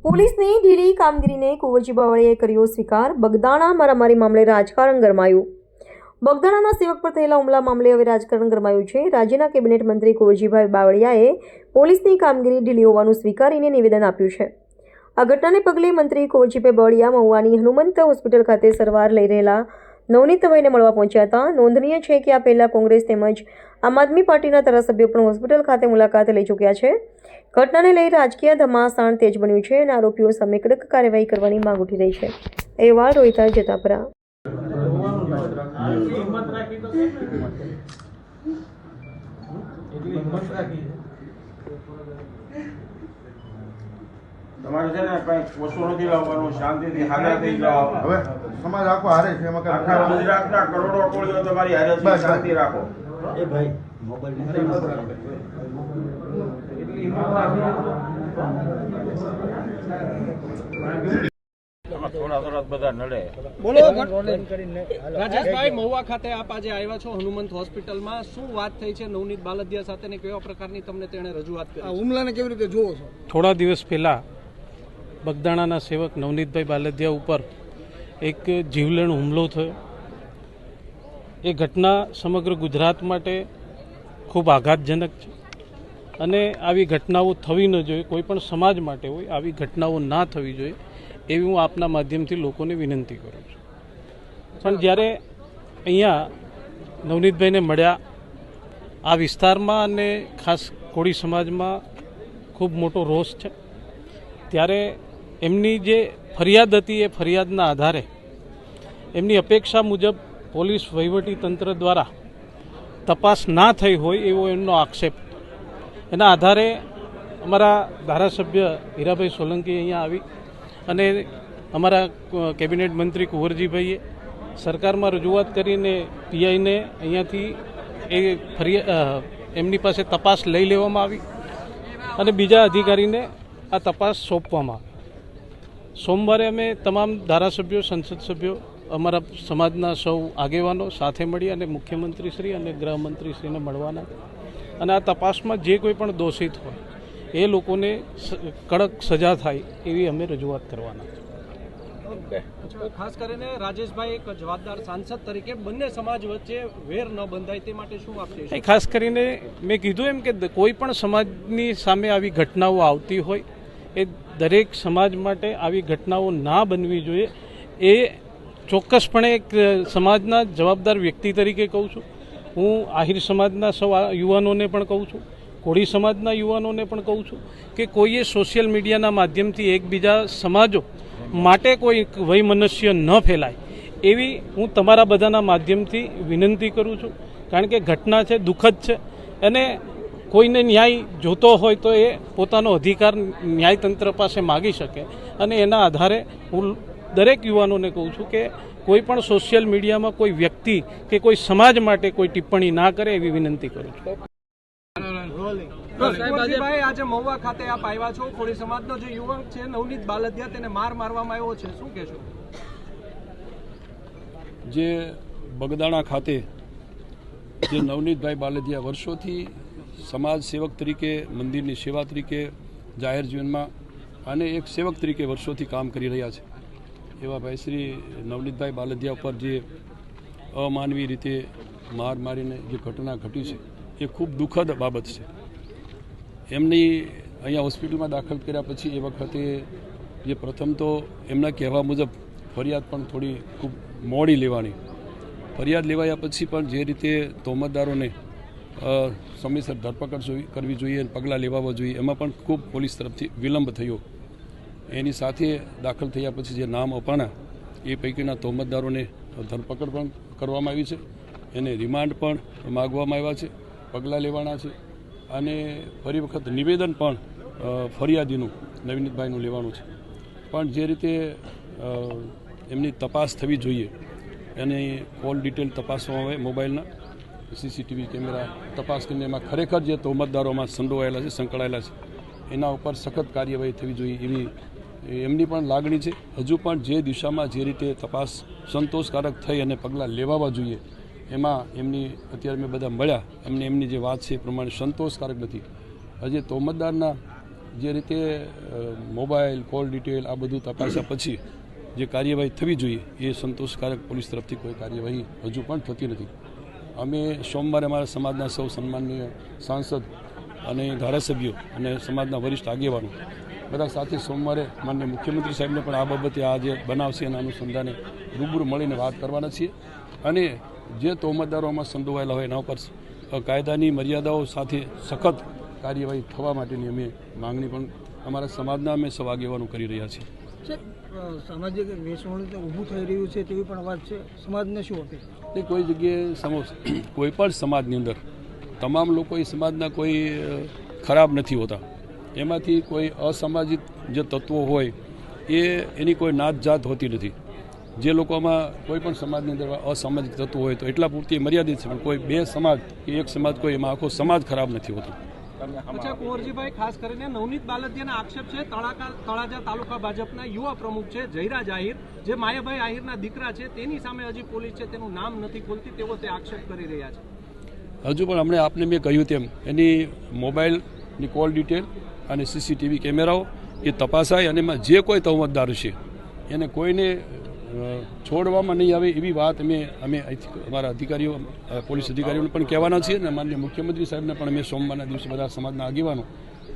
પોલીસની ઢીલી કામગીરીને કુંવરજી બાવળિયાએ કર્યો સ્વીકાર. બગદાણા મારામારી મામલે રાજકારણ ગરમાયું. બગદાણાના સેવક પર થયેલા હુમલા મામલે હવે રાજકારણ ગરમાયું છે. રાજ્યના કેબિનેટ મંત્રી કુંવરજીભાઈ બાવળિયાએ પોલીસની કામગીરી ઢીલી હોવાનું સ્વીકારીને નિવેદન આપ્યું છે. આ ઘટનાને પગલે મંત્રી કુંવરજીભાઈ બાવળિયા મહુવાની હનુમંત હોસ્પિટલ ખાતે સારવાર લઈ રહેલા નવનીતભાઈને મળવા પહોંચ્યા હતા. નોંધનીય છે કે આ પહેલા કોંગ્રેસ તેમજ આમ આદમી પાર્ટીના ધારાસભ્યો પણ હોસ્પિટલ ખાતે મુલાકાત લઈ ચૂક્યા છે. ઘટનાને લઈ રાજકીય ઘમાસાણ તેજ બન્યું છે અને આરોપીઓ સામે કડક કાર્યવાહી કરવાની માંગ ઉઠી રહી છે. અહેવાલ રોહિતા જતાપરા. તમારે છે ને કઈ ઓછું નથી લાવવાનું, શાંતિથી હાજર થઈ જાઓ. હવે સમાજ આખો હારે છે, એમાં આખા ગુજરાતના કરોડો કોળીઓ તમારી હારે છે, શાંતિ રાખો. એ ભાઈ મોબાઈલ થોડા બધા નડે. રાજેશભાઈ, મહુવા ખાતે આપ આજે આવ્યા છો હનુમંત હોસ્પિટલમાં. શું વાત થઈ છે નવનીત બાલદિયા સાથે ને કેવા પ્રકારની તમને તેણે રજૂઆત કરી? હુમલાને કેવી રીતે જોવો છો? થોડા દિવસ પહેલાં બગદાણાના સેવક નવનીતભાઈ બાલદિયા ઉપર એક જીવલેણ હુમલો થયો. એ ઘટના સમગ્ર ગુજરાત માટે ખૂબ આઘાતજનક છે અને આવી ઘટનાઓ થવી ન જોઈએ. કોઈ પણ સમાજ માટે હોય આવી ઘટનાઓ ના થવી જોઈએ એવી હું આપના માધ્યમથી લોકોને વિનંતી કરું છું. પણ જ્યારે અહીંયા નવનીતભાઈને મળ્યા, આ વિસ્તારમાં અને ખાસ કોળી સમાજમાં ખૂબ મોટો રોષ છે, ત્યારે એમની જે ફરિયાદ હતી એ ફરિયાદના આધારે એમની અપેક્ષા મુજબ પોલીસ વહીવટીતંત્ર દ્વારા તપાસ ના થઈ હોય એવો એમનો આક્ષેપ. એના આધારે અમારા ધારાસભ્ય હીરાભાઈ સોલંકી અહીંયા આવી અને અમારા કેબિનેટ મંત્રી કુંવરજીભાઈએ સરકારમાં રજૂઆત કરીને પીઆઈને અહીંયાથી એ એમની પાસે તપાસ લઈ લેવામાં આવી અને બીજા અધિકારીને આ તપાસ સોંપવામાં આવી. સોમવારે અમે તમામ ધારાસભ્યો, સંસદ સભ્યો, અમારા સમાજના સૌ આગેવાનો સાથે મળી અને મુખ્યમંત્રીશ્રી અને ગૃહમંત્રીશ્રીને મળવાના અને આ તપાસમાં જે કોઈ પણ દોષિત હોય એ લોકોને કડક સજા થાય એવી અમે રજૂઆત કરવાના છે. ખાસ કરીને રાજેશભાઈ, એક જવાબદાર સાંસદ તરીકે બંને સમાજ વચ્ચે વેર ન બંધાય તે માટે શું આપશે? ખાસ કરીને મેં કીધું એમ કે કોઈ પણ સમાજની સામે આવી ઘટનાઓ આવતી હોય એ દરેક સમાજ માટે આવી ઘટનાઓ ના બનવી જોઈએ એ ચોક્કસપણે એક સમાજના જવાબદાર વ્યક્તિ તરીકે કહું છું. હું આહિર સમાજના સૌ યુવાનોને પણ કહું છું, કોળી સમાજના યુવાનોને પણ કહું છું કે કોઈએ સોશિયલ મીડિયાના માધ્યમથી એકબીજા સમાજો માટે કોઈ વૈમનસ્ય ન ફેલાય એવી હું તમારા બધાના માધ્યમથી વિનંતી કરું છું. કારણ કે ઘટના છે, દુઃખદ છે અને કોઈને ન્યાય જોતો હોય તો એ પોતાનો અધિકાર ન્યાયતંત્ર પાસે માગી શકે અને એના આધારે હું દરેક યુવાનોને કહું છું કે કોઈ પણ સોશિયલ મીડિયામાં કોઈ વ્યક્તિ કે કોઈ સમાજ માટે કોઈ ટિપ્પણી ના કરે એવી વિનંતી કરું છું. કુંવરજીભાઈ, આજે મહુવા ખાતે આપ આવ્યા છો. કોળી સમાજનો જે યુવક છે નવનીત બાલદિયા, તેને મારવામાં આવ્યો છે, શું કહેશો? જે બગદાણા ખાતે જે નવનીતભાઈ બાલદિયા વર્ષોથી સમાજ સેવક તરીકે, મંદિરની સેવા તરીકે, જાહેર જીવનમાં અને એક સેવક તરીકે વર્ષોથી કામ કરી રહ્યા છે એવા ભાઈ શ્રી નવનીતભાઈ બાલદિયા ઉપર જે અમાનવી રીતે માર મારીને જે ઘટના ઘટી છે એ ખૂબ દુઃખદ બાબત છે. એમની અહીંયા હોસ્પિટલમાં દાખલ કર્યા પછી એ વખતે જે પ્રથમ તો એમના કહેવા મુજબ ફરિયાદ પણ થોડી ખૂબ મોડી લેવાની, ફરિયાદ લેવાયા પછી પણ જે રીતે તોહમતદારોને સમયસર ધરપકડ કરવી જોઈએ અને પગલાં લેવા જોઈએ એમાં પણ ખૂબ પોલીસ તરફથી વિલંબ થયો. એની સાથે દાખલ થયા પછી જે નામ અપાણા એ પૈકીના તોહમતદારોને ધરપકડ પણ કરવામાં આવી છે, એને રિમાન્ડ પણ માગવામાં આવ્યા છે, પગલાં લેવાના છે અને ફરી વખત નિવેદન પણ ફરિયાદીનું નવનીતભાઈનું લેવાનું છે. પણ જે રીતે એમની તપાસ થવી જોઈએ એની કોલ ડિટેલ તપાસવામાં આવે, મોબાઈલના સીસીટીવી કેમેરા તપાસ કરીને એમાં ખરેખર જે તોહમતદારોમાં સંડોવાયેલા છે, સંકળાયેલા છે એના ઉપર સખત કાર્યવાહી થવી જોઈએ એવી એમની પણ લાગણી છે. હજુ પણ જે દિશામાં જે રીતે તપાસ સંતોષકારક થઈ અને પગલાં લેવાવા જોઈએ એમાં એમની અત્યારે મેં બધા મળ્યા એમની જે વાત છે એ પ્રમાણે સંતોષકારક નથી. હજી તોહમતદારના જે રીતે મોબાઈલ કોલ ડિટેલ આ બધું તપાસ્યા પછી જે કાર્યવાહી થવી જોઈએ એ સંતોષકારક પોલીસ તરફથી કોઈ કાર્યવાહી હજુ પણ થતી નથી. અમે સોમવારે અમારા સમાજના સૌ સન્માનનીય સાંસદ અને ધારાસભ્યો અને સમાજના વરિષ્ઠ આગેવાનો બધા સાથે સોમવારે માનનીય મુખ્યમંત્રી સાહેબને પણ આ બાબતે આ જે બનાવ છે એના અનુસંધાને રૂબરૂ મળીને વાત કરવાના છીએ અને જે તહોમતદારોમાં સંડોવાયેલા હોય એના ઉપર કાયદાની મર્યાદાઓ સાથે સખત કાર્યવાહી થવા માટેની અમે માંગણી પણ અમારા સમાજના અમે સૌ આગેવાનો કરી રહ્યા છીએ. સામાજિક વેચવાણું તો ઊભું થઈ રહ્યું છે તેવી પણ વાત છે. સમાજને શું અપીલ? એ કોઈ જગ્યાએ કોઈ પણ સમાજની અંદર તમામ લોકો એ સમાજના કોઈ ખરાબ નથી હોતા. એમાંથી કોઈ અસામાજિક જે તત્વો હોય એની કોઈ નાત જાત હોતી નથી. જે લોકોમાં કોઈ પણ સમાજની અંદર અસામાજિક તત્વો હોય તો એટલા પૂરતી મર્યાદિત છે, પણ કોઈ બે સમાજ કે એક સમાજ કોઈ એમાં આખો સમાજ ખરાબ નથી હોતો. અચ્છા કુંવરજીભાઈ, ખાસ કરીને નવનીત બાલદિયાના આક્ષેપ છે તળાજા તાલુકા ભાજપના યુવા પ્રમુખ છે જયરાજ આહિર, જે માયાભાઈ આહિરના દીકરા છે, તેની સામે હજી પોલીસ છે તેનું નામ નથી ખોલતી તેવો તે આક્ષેપ કરી રહ્યા છે. હજુ પણ હમણાં આપને મેં કહ્યું તેમ એની મોબાઈલની કોલ ડિટેલ અને સીસીટીવી કેમેરાઓ એ તપાસાય અને એમાં જે કોઈ તહોમતદાર છે એને કોઈને છોડવામાં નહીં આવે એવી વાત અમે અમારા અધિકારીઓ પોલીસ અધિકારીઓને પણ કહેવાના છીએ અને માનનીય મુખ્યમંત્રી સાહેબને પણ અમે સોમવારના દિવસે બધા સમાજના આગેવાનો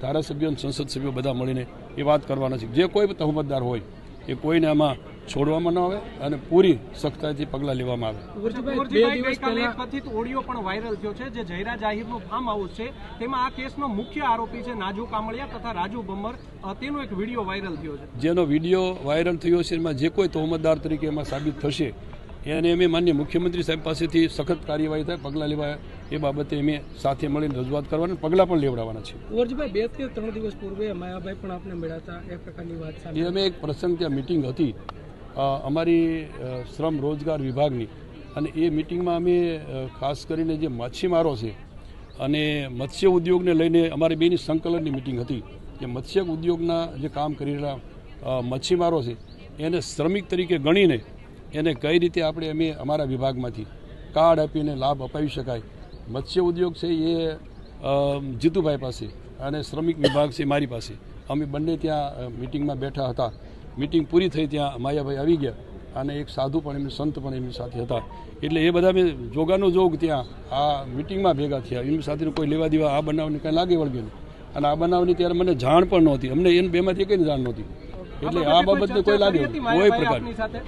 ધારાસભ્યો અને સંસદ સભ્યો બધા મળીને એ વાત કરવાના છે. જે કોઈ તહોમતદાર હોય એ કોઈને આમાં છોડવામાં ન આવે અને પૂરી સખ્તાઈથી પગલાં લેવામાં આવે. કુંવરજીભાઈ, ગઈકાલે એક કથિત ઓડિયો પણ વાયરલ થયો છે જે જયરાજ આહિરનું ફાર્મ હાઉસ છે તેમાં આ કેસનો મુખ્ય આરોપી છે નાજુ કામળિયા તથા રાજુ બમ્બર, તેનો એક વિડીયો વાયરલ થયો છે. જેનો વિડીયો વાયરલ થયો છે એમાં જે કોઈ તહોમતદાર તરીકે એમાં સાબિત થશે એને અમે માનનીય મુખ્યમંત્રી સાહેબ પાસેથી સખત કાર્યવાહી થાય, પગલાં લેવાય એ બાબતે અમે સાથે મળીને રજૂઆત કરવાના, પગલાં પણ લેવડાવવાના છે. કુંવરજીભાઈ, 2 કે 3 દિવસ પૂર્વે માયાભાઈ પણ આપને મળ્યા હતા, એક પ્રકારની વાત સામે એ અમે એક પ્રસંગ ત્યાં મિટિંગ હતી અમારી શ્રમ રોજગાર વિભાગની, અને એ મિટિંગમાં અમે ખાસ કરીને જે માછીમારો છે અને મત્સ્ય ઉદ્યોગને લઈને અમારી બેની સંકલનની મિટિંગ હતી કે મત્સ્ય ઉદ્યોગના જે કામ કરી રહેલા મચ્છીમારો છે એને શ્રમિક તરીકે ગણીને એને કઈ રીતે અમે અમારા વિભાગમાંથી કાર્ડ આપીને લાભ અપાવી શકાય. મત્સ્ય ઉદ્યોગ છે એ જીતુભાઈ પાસે અને શ્રમિક વિભાગ છે મારી પાસે. અમે બંને ત્યાં મિટિંગમાં બેઠા હતા. મિટિંગ પૂરી થઈ ત્યાં માયાભાઈ આવી ગયા અને એક સાધુ પણ એમની સંત પણ એમની સાથે હતા. એટલે એ બધા મેં જોગાનો જોગ ત્યાં આ મિટિંગમાં ભેગા થયા. એમની સાથે કોઈ લેવા દેવા આ બનાવની કંઈ લાગે વળગે નહીં, અને આ બનાવની ત્યારે મને જાણ પણ નહોતી, અમને એને બેમાંથી કંઈ જાણ નહોતી. એટલે આ બાબતને કોઈ લાગે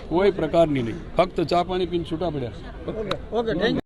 કોઈ પ્રકારની નહીં, ફક્ત ચા પાણી પીને છૂટા પડ્યા.